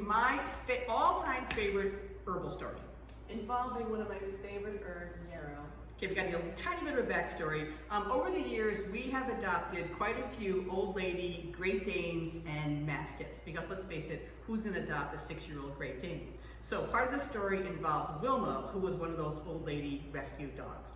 my all-time favorite herbal story. Involving one of my favorite herbs, yarrow. Okay, we've got a tiny bit of a backstory. Over the years, we have adopted quite a few old lady Great Danes and Mastiffs, because let's face it, who's gonna adopt a 6-year-old Great Dane? So part of the story involves Wilma, who was one of those old lady rescue dogs.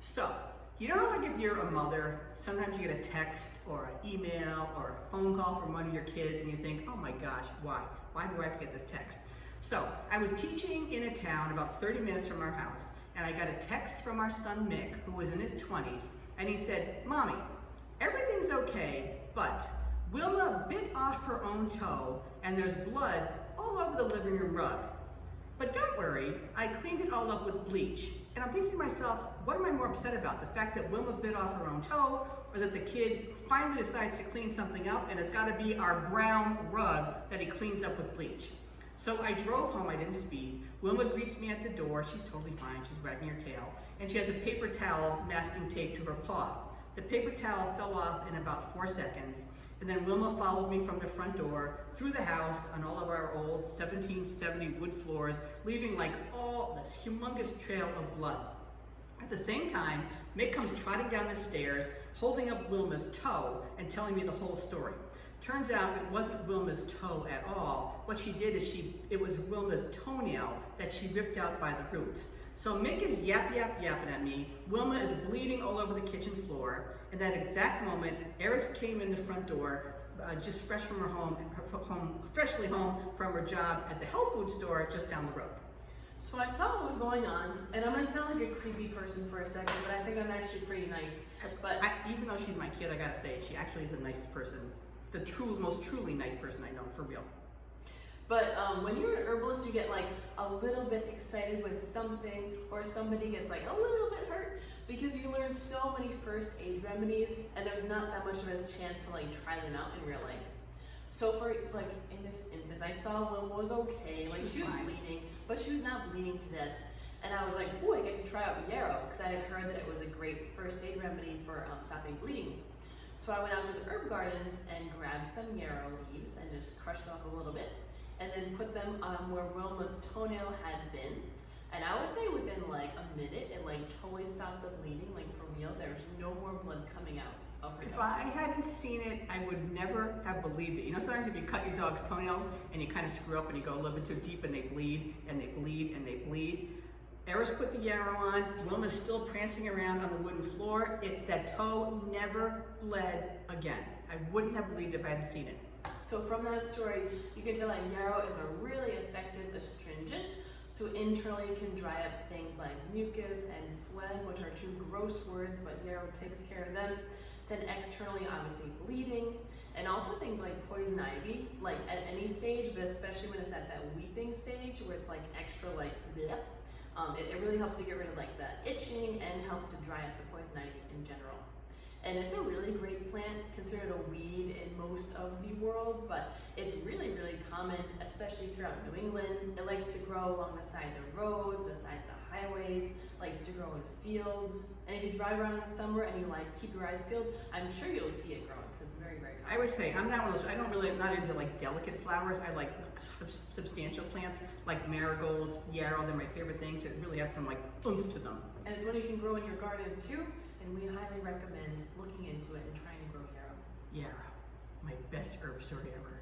So, you know how like if you're a mother, sometimes you get a text or an email or a phone call from one of your kids and you think, oh my gosh, why? Why do I have to get this text? So, I was teaching in a town about 30 minutes from our house, and I got a text from our son Mick, who was in his 20s, and he said, Mommy, everything's okay, but Wilma bit off her own toe and there's blood all over the living room rug. But don't worry, I cleaned it all up with bleach. And I'm thinking to myself, what am I more upset about? The fact that Wilma bit off her own toe, or that the kid finally decides to clean something up and it's gotta be our brown rug that he cleans up with bleach. So I drove home, I didn't speed. Wilma greets me at the door, she's totally fine, she's wagging her tail. And she has a paper towel masking tape to her paw. The paper towel fell off in about 4 seconds, and then Wilma followed me from the front door, through the house, on all of our old 1770 wood floors, leaving like all this humongous trail of blood. At the same time, Mick comes trotting down the stairs, holding up Wilma's toe and telling me the whole story. Turns out it wasn't Wilma's toe at all. What she did is it was Wilma's toenail that she ripped out by the roots. So Mick is yapping at me. Wilma is bleeding all over the kitchen floor. In that exact moment, Eris came in the front door, just fresh from freshly home from her job at the health food store just down the road. So I saw what was going on, and I'm gonna sound like a creepy person for a second, but I think I'm actually pretty nice. But even though she's my kid, I gotta say, she actually is a nice person. The most truly nice person I know, for real. But when you're an herbalist, you get like a little bit excited when something or somebody gets like a little bit hurt, because you learn so many first aid remedies, and there's not that much of a chance to like try them out in real life. So for like in this instance, I saw Wilma was okay, like she was bleeding, but she was not bleeding to death. And I was like, oh, I get to try out yarrow, because I had heard that it was a great first aid remedy for stopping bleeding. So I went out to the herb garden and grabbed some yarrow leaves and just crushed them up a little bit, and then put them on where Wilma's toenail had been. And I would say within like a minute, it like totally stopped the bleeding, like for real. There's no more blood coming out of her toe. If I hadn't seen it, I would never have believed it. You know, sometimes if you cut your dog's toenails and you kind of screw up and you go a little bit too deep and they bleed and they bleed and they bleed. Eris put the yarrow on, Wilma's still prancing around on the wooden floor. That toe never bled again. I wouldn't have believed if I hadn't seen it. So from that story, you can tell that yarrow is a really effective astringent. So internally it can dry up things like mucus and phlegm, which are two gross words, but yarrow takes care of them. Then externally, obviously bleeding, and also things like poison ivy, like at any stage, but especially when it's at that weeping stage where it's like extra like bleh. It really helps to get rid of like the itching and helps to dry up the poison ivy in general. And it's a really great plant, considered a weed in most of the world, but it's really, really common, especially throughout New England. It likes to grow along the sides of roads, the sides of highways, likes to grow in fields. And if you drive around in the summer and you like keep your eyes peeled, I'm sure you'll see it growing, because it's very, very common. I would say, I'm not one of those, I'm not into like delicate flowers. I like substantial plants, like marigolds, yarrow, they're my favorite things. It really has some like oomph to them. And it's one you can grow in your garden too, and we highly recommend looking into it and trying to grow yarrow. Yarrow, my best herb story ever.